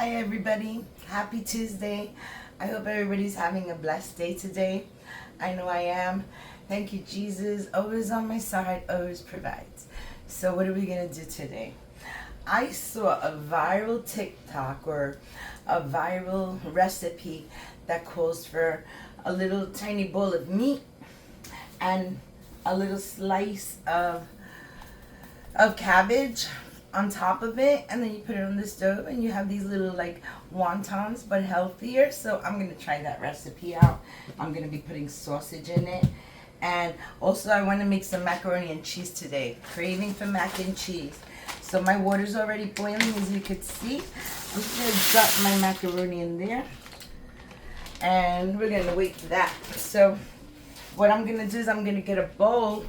Hi everybody, happy Tuesday. I hope everybody's having a blessed day today. I know I am. Thank you, Jesus, always on my side, always provides. So what are we gonna do today? I saw a viral TikTok or a viral recipe that calls for a little tiny bowl of meat and a little slice of cabbage on top of it, and then you put it on the stove and you have these little like wontons but healthier. So I'm gonna try that recipe out. I'm gonna be putting sausage in it, and also I want to make some macaroni and cheese today. Craving for mac and cheese. So my water's already boiling, as you can see. I'm just gonna drop my macaroni in there and we're gonna wait for that. So what I'm gonna do is I'm gonna get a bowl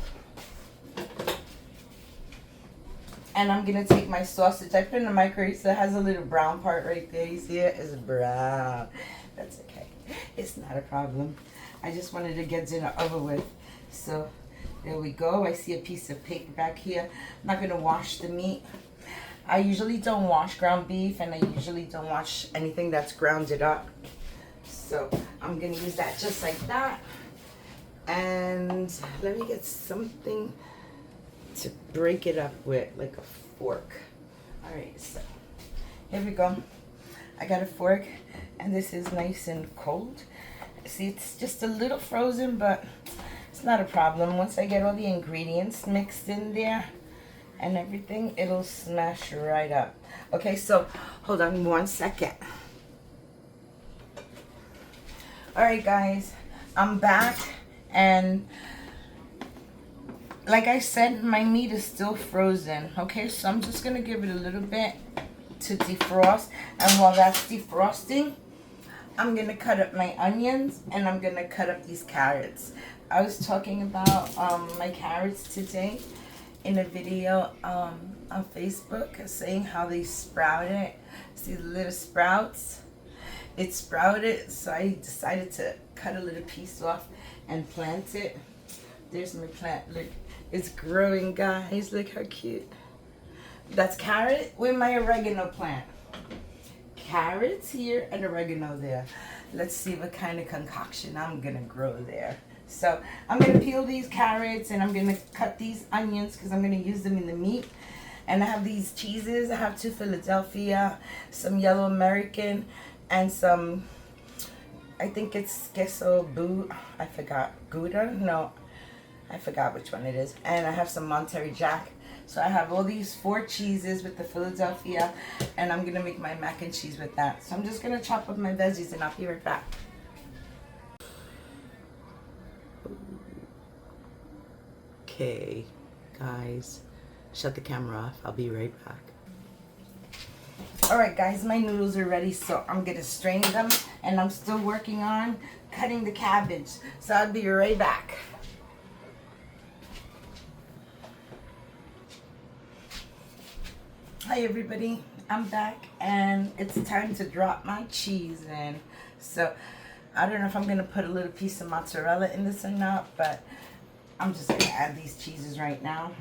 and I'm gonna take my sausage. I put it in the microwave, so it has a little brown part right there. You see it? It's brown. That's okay. It's not a problem. I just wanted to get dinner over with. So there we go. I see a piece of paper back here. I'm not gonna wash the meat. I usually don't wash ground beef, and I usually don't wash anything that's grounded up. So I'm gonna use that just like that. And let me get something to break it up with, like a fork. All right, so here we go. I got a fork, and this is nice and cold. See, it's just a little frozen, but it's not a problem. Once I get all the ingredients mixed in there and everything, it'll smash right up. Okay, so hold on 1 second. All right, guys, I'm back, and like I said, my meat is still frozen. Okay, so I'm just gonna give it a little bit to defrost, and while that's defrosting, I'm gonna cut up my onions and I'm gonna cut up these carrots. I was talking about my carrots today in a video on Facebook, saying how they sprouted. See the little sprouts? It sprouted, so I decided to cut a little piece off and plant it. There's my plant. Look, it's growing, guys. Look how cute. That's carrot with my oregano plant. Carrots here and oregano there. Let's see what kind of concoction I'm gonna grow there. So I'm gonna peel these carrots and I'm gonna cut these onions because I'm gonna use them in the meat. And I have these cheeses. I have 2 Philadelphia, some yellow American, and some, I think it's queso I forgot, Gouda? No, I forgot which one it is. And I have some Monterey Jack. So I have all these 4 cheeses with the Philadelphia, and I'm gonna make my mac and cheese with that. So I'm just gonna chop up my veggies and I'll be right back. Okay, guys, shut the camera off. I'll be right back. All right, guys, my noodles are ready, so I'm gonna strain them, and I'm still working on cutting the cabbage. So I'll be right back. Hi everybody, I'm back, and it's time to drop my cheese in. So I don't know if I'm gonna put a little piece of mozzarella in this or not, but I'm just gonna add these cheeses right now.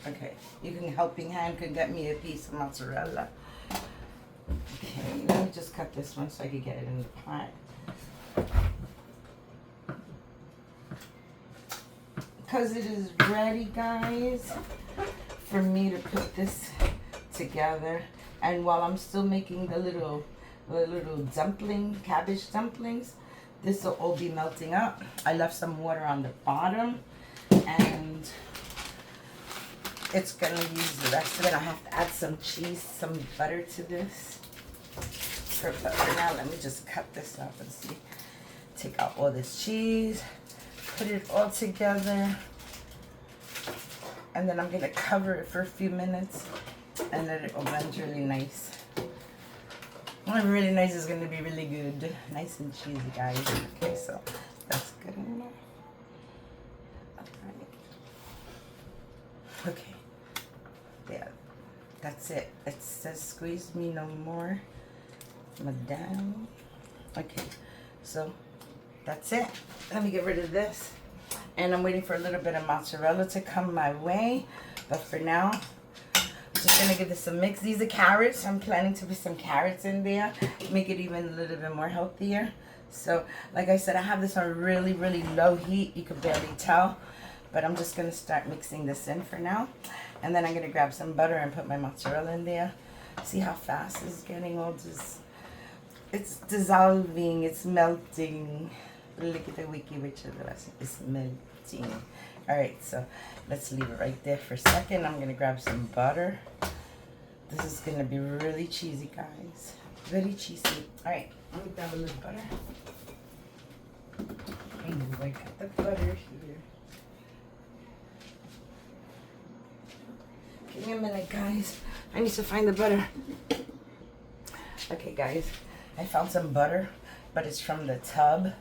Okay, you can, helping hand can get me a piece of mozzarella. Okay, let me just cut this one so I can get it in the pot. Because it is ready, guys, for me to put this together. And while I'm still making the little dumpling, cabbage dumplings, this will all be melting up. I left some water on the bottom, and it's gonna use the rest of it. I have to add some cheese, some butter to this. For now, let me just cut this up and see. Take out all this cheese, put it all together, and then I'm gonna cover it for a few minutes and let it blend really nice. Really nice is gonna be really good. Nice and cheesy, guys. Okay, so that's good enough. Alright. Okay. Yeah, that's it. It says squeeze me no more, madame. Okay, so that's it. Let me get rid of this. And I'm waiting for a little bit of mozzarella to come my way. But for now, just gonna give this a mix. These are carrots. I'm planning to put some carrots in there, make it even a little bit more healthier. So, like I said, I have this on really, really low heat. You can barely tell, but I'm just gonna start mixing this in for now. And then I'm gonna grab some butter and put my mozzarella in there. See how fast it's getting all this. It's dissolving, it's melting. Look at the wiki which it's melting. Alright, so let's leave it right there for a second. I'm gonna grab some butter. This is gonna be really cheesy, guys. Very cheesy. Alright, let me grab a little butter. I know I got the butter here. Give me a minute, guys. I need to find the butter. Okay, guys. I found some butter, but it's from the tub,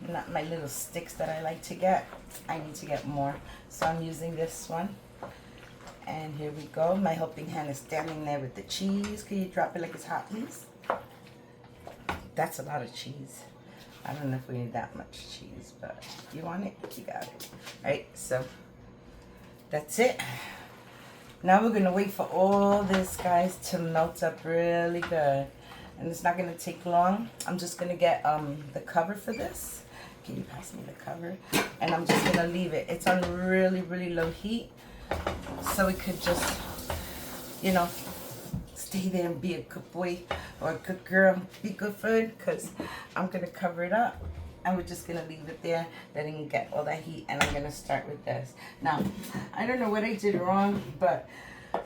not my little sticks that I like to get. I need to get more, so I'm using this one. And here we go. My helping hand is standing there with the cheese. Can you drop it like it's hot, please? That's a lot of cheese. I don't know if we need that much cheese, but if you want it, you got it. All right, so that's it. Now we're gonna wait for all this, guys, to melt up really good. And it's not gonna take long. I'm just gonna get the cover for this. Can you pass me the cover? And I'm just gonna leave it. It's on really, really low heat. So it could just, you know, stay there and be a good boy or a good girl, be good food, because I'm gonna cover it up. And we're just gonna leave it there, letting it get all that heat. And I'm gonna start with this. Now, I don't know what I did wrong, but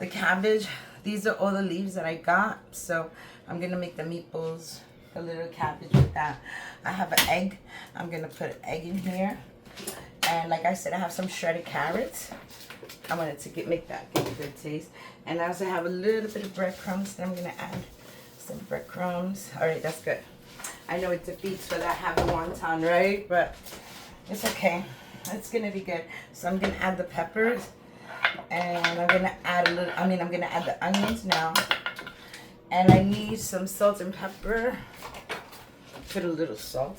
the cabbage, these are all the leaves that I got. So I'm gonna make the meatballs, a little cabbage with that. I have an egg. I'm gonna put an egg in here. And like I said, I have some shredded carrots. I wanted to make that give a good taste. And I also have a little bit of breadcrumbs that I'm gonna add. Some breadcrumbs. All right, that's good. I know it defeats for that having wonton, right? But it's okay. It's gonna be good. So I'm gonna add the peppers. And I'm gonna add I'm gonna add the onions now. And I need some salt and pepper. Put a little salt.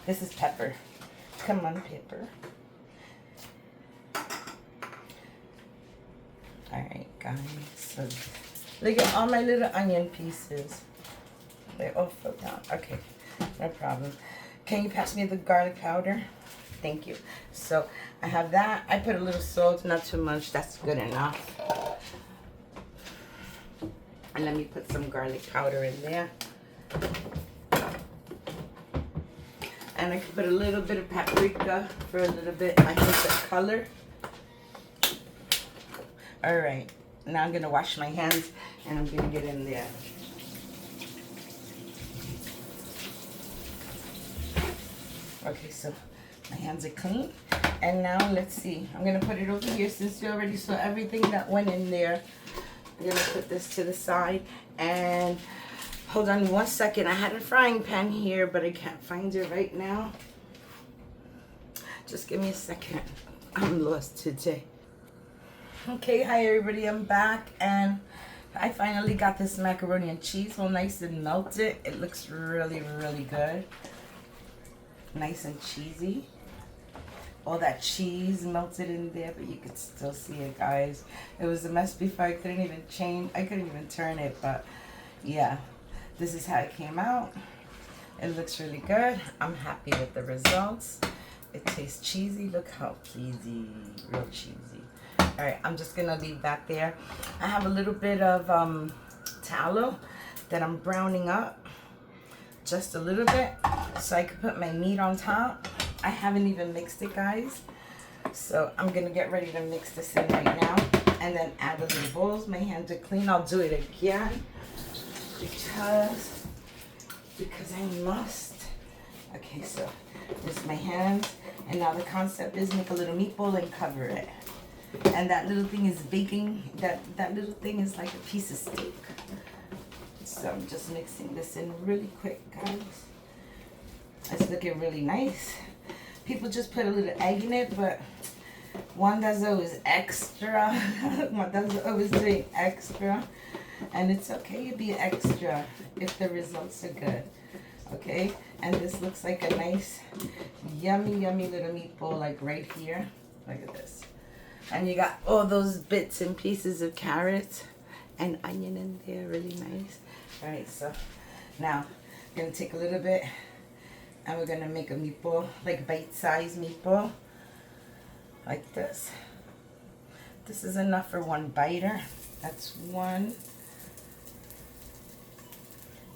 This is pepper. Come on, pepper. Alright, guys. So look at all my little onion pieces. They all fell down. Okay, no problem. Can you pass me the garlic powder? Thank you. So I have that. I put a little salt, not too much. That's good enough. And let me put some garlic powder in there. And I can put a little bit of paprika for a little bit. I think the color. All right. Now I'm going to wash my hands and I'm going to get in there. Okay, so my hands are clean. And now let's see. I'm going to put it over here since you already saw everything that went in there. I'm going to put this to the side. And hold on 1 second. I had a frying pan here, but I can't find it right now. Just give me a second. I'm lost today. Okay, hi everybody. I'm back. And I finally got this macaroni and cheese all nice and melted. It looks really, really good. Nice and cheesy. All that cheese melted in there, but you could still see it, guys. It was a mess before. I couldn't even turn it, but yeah, this is how it came out. It looks really good. I'm happy with the results. It tastes cheesy. Look how cheesy, real cheesy. All right, I'm just gonna leave that there. I have a little bit of tallow that I'm browning up, just a little bit, so I can put my meat on top. I haven't even mixed it, guys. So I'm gonna get ready to mix this in right now and then add the little bowls. My hands are clean. I'll do it again because I must. Okay, so there's my hands. And now the concept is make a little meatball and cover it. And that little thing is baking. That little thing is like a piece of steak. So I'm just mixing this in really quick, guys. It's looking really nice. People just put a little egg in it, but one does always extra. One does always doing extra. And it's okay to be extra if the results are good. Okay? And this looks like a nice, yummy, yummy little meatball, like right here. Look at this. And you got all those bits and pieces of carrots. and onion in there, really nice. All right, so now I'm gonna take a little bit and we're gonna make a meatball, like bite-sized meatball, like this. This is enough for one biter. That's one.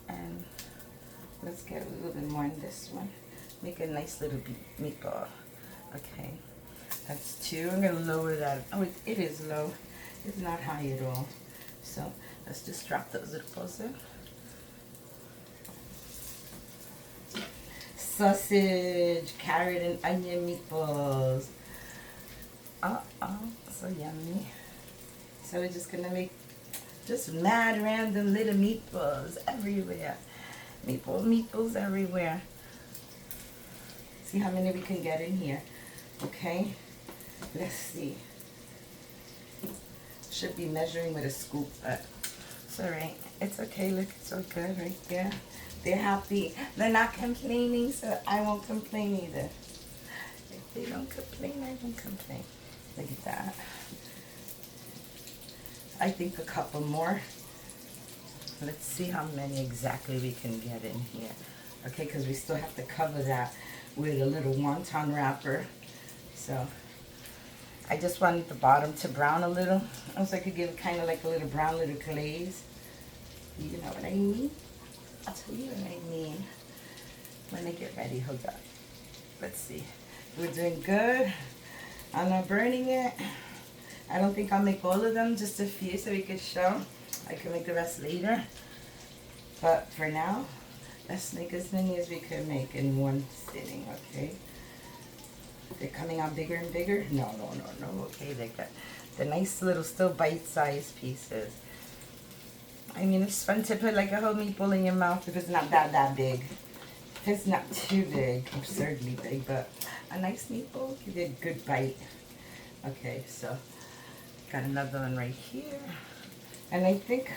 And let's get a little bit more in this one. Make a nice little meatball. Okay, that's two. I'm gonna lower that. Oh, it is low. It's not high at all. So let's just drop those little balls in. Sausage, carrot, and onion meatballs. So yummy. So we're just gonna make just mad random little meatballs everywhere. Meatballs everywhere. See how many we can get in here. Okay, let's see. Should be measuring with a scoop, but it's all right. It's okay. Look, it's all good right there. They're happy. They're not complaining, so I won't complain either. If they don't complain, I won't complain. Look at that. I think a couple more. Let's see how many exactly we can get in here. Okay, because we still have to cover that with a little wonton wrapper. So I just wanted the bottom to brown a little. So I could give it kind of like a little brown little glaze. You know what I mean? I'll tell you what I mean when I get ready. Hold on. Let's see. We're doing good. I'm not burning it. I don't think I'll make all of them, just a few so we could show. I can make the rest later. But for now, let's make as many as we can make in one sitting, okay? They're coming out bigger and bigger? No. Okay, they got the nice little still bite-sized pieces. I mean, it's fun to put like a whole meatball in your mouth if it's not that big. If it's not too big, absurdly big, but a nice meatball give you a good bite. Okay, so got another one right here. And I think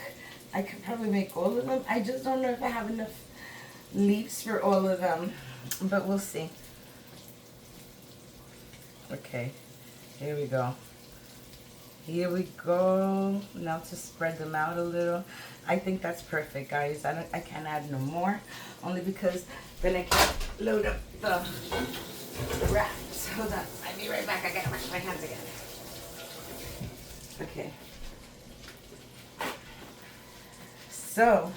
I could probably make all of them. I just don't know if I have enough leaves for all of them, but we'll see. Okay, here we go. Here we go. Now to spread them out a little. I think that's perfect, guys. I can't add no more, only because then I can load up the wraps. Hold on, I'll be right back. I gotta wash my hands again. Okay. So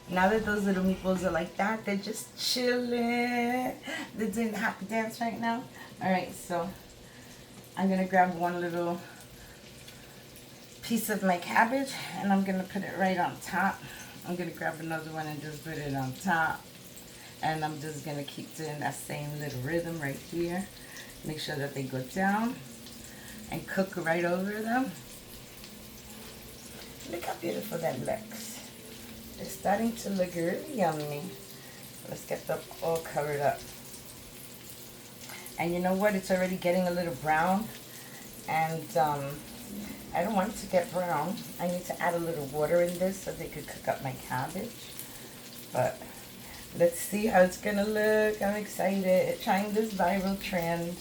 now that those little meatballs are like that, they're just chilling. They're doing the happy dance right now. All right, so I'm gonna grab one little piece of my cabbage and I'm gonna put it right on top. I'm gonna grab another one and just put it on top. And I'm just gonna keep doing that same little rhythm right here. Make sure that they go down and cook right over them. Look how beautiful that looks. They're starting to look really yummy. Let's get them all covered up. And you know what? It's already getting a little brown. And I don't want it to get brown. I need to add a little water in this so they could cook up my cabbage. But let's see how it's gonna look. I'm excited. Trying this viral trend.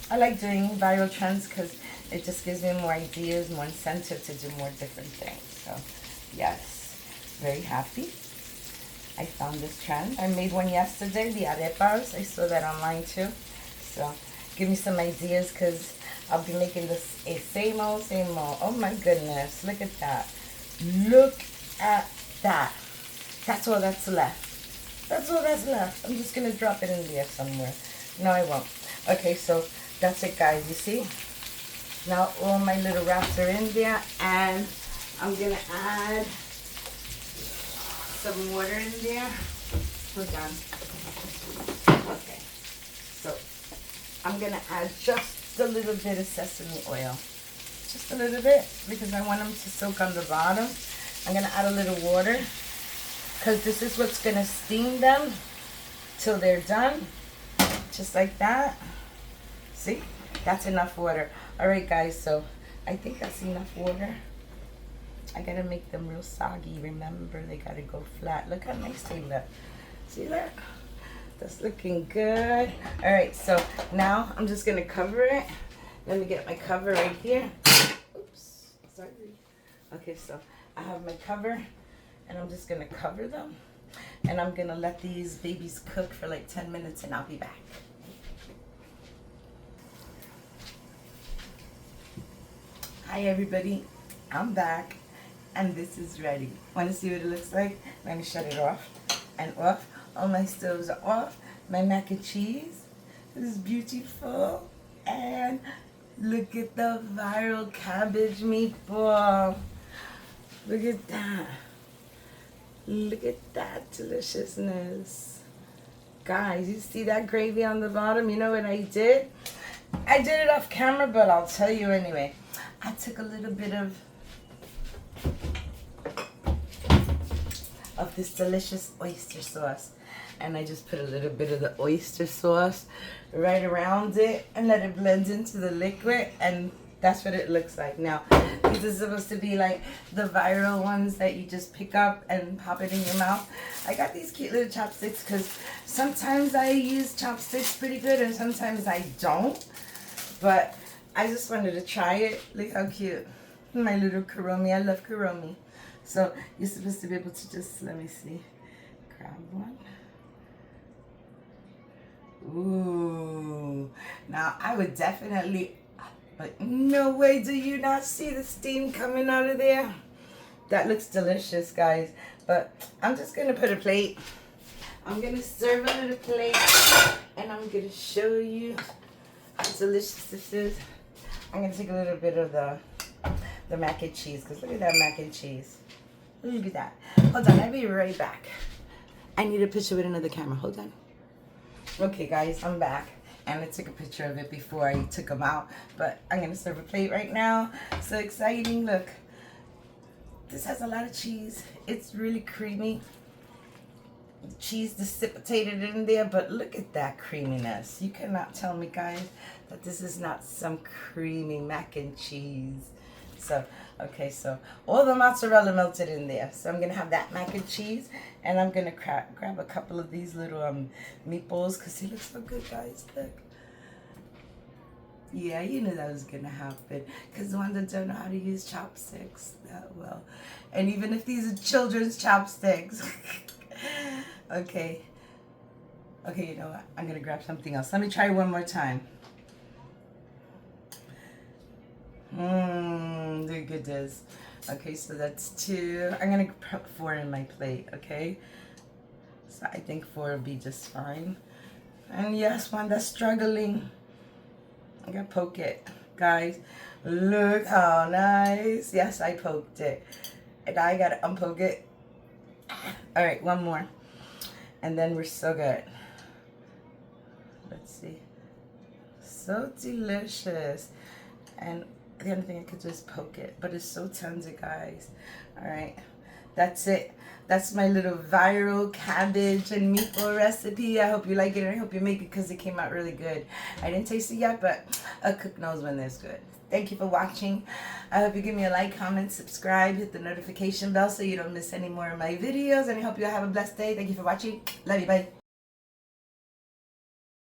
I like doing viral trends because it just gives me more ideas, more incentive to do more different things. So yes, very happy. I found this trend. I made one yesterday, the arepas. I saw that online too. So give me some ideas because I'll be making this same old. Oh my goodness, look at that. Look at that. That's all that's left. That's all that's left. I'm just going to drop it in there somewhere. No, I won't. Okay, so that's it, guys. You see? Now all my little wraps are in there, and I'm going to add some water in there. Hold on. Okay. So I'm going to add just a little bit of sesame oil. Just a little bit, because I want them to soak on the bottom. I'm going to add a little water, because this is what's going to steam them till they're done. Just like that. See? That's enough water. Alright guys, so I think that's enough water. I gotta make them real soggy. Remember, they gotta go flat. Look how nice they look. See that? That's looking good. Alright, so now I'm just gonna cover it. Let me get my cover right here. Oops, sorry. Okay, so I have my cover, and I'm just gonna cover them, and I'm gonna let these babies cook for like 10 minutes, and I'll be back. Hi everybody, I'm back, and this is ready. Want to see what it looks like? Let me shut it off and off. All my stoves are off. My mac and cheese is beautiful, and look at the viral cabbage meatball. Look at that. Look at that deliciousness. Guys, you see that gravy on the bottom? You know what I did? I did it off camera, but I'll tell you anyway. I took a little bit of this delicious oyster sauce, and I just put a little bit of the oyster sauce right around it and let it blend into the liquid, and that's what it looks like. Now, these are supposed to be like the viral ones that you just pick up and pop it in your mouth. I got these cute little chopsticks because sometimes I use chopsticks pretty good and sometimes I don't. But I just wanted to try it. Look how cute. My little kuromi. I love kuromi. So you're supposed to be able to just, let me see, grab one. Ooh. Now I would definitely, but no way do you not see the steam coming out of there. That looks delicious, guys. But I'm just going to put a plate. I'm going to serve it on a plate, and I'm going to show you how delicious this is. I'm going to take a little bit of the mac and cheese, because look at that mac and cheese. Look at that. Hold on, I'll be right back. I need a picture with another camera. Hold on. Okay, guys, I'm back. And I took a picture of it before I took them out. But I'm going to serve a plate right now. So exciting. Look. This has a lot of cheese. It's really creamy. The cheese dissipated in there. But look at that creaminess. You cannot tell me, guys, that this is not some creamy mac and cheese. So, okay, so all the mozzarella melted in there. So I'm going to have that mac and cheese. And I'm going to grab a couple of these little meatballs because they look so good, guys. Look. Yeah, you knew that was going to happen. Because the ones that don't know how to use chopsticks that well. And even if these are children's chopsticks. Okay. Okay, you know what? I'm going to grab something else. Let me try one more time. Look at this. Okay, so that's 2. I'm going to put 4 in my plate, okay? So I think 4 will be just fine. And yes, one that's struggling. I'm going to poke it. Guys, look how nice. Yes, I poked it. And I got to unpoke it. All right, one more. And then we're so good. Let's see. So delicious. And the only thing I could do is poke it. But it's so tender, guys. All right. That's it. That's my little viral cabbage and meatball recipe. I hope you like it, and I hope you make it because it came out really good. I didn't taste it yet, but a cook knows when it's good. Thank you for watching. I hope you give me a like, comment, subscribe, hit the notification bell so you don't miss any more of my videos. And I hope you have a blessed day. Thank you for watching. Love you. Bye.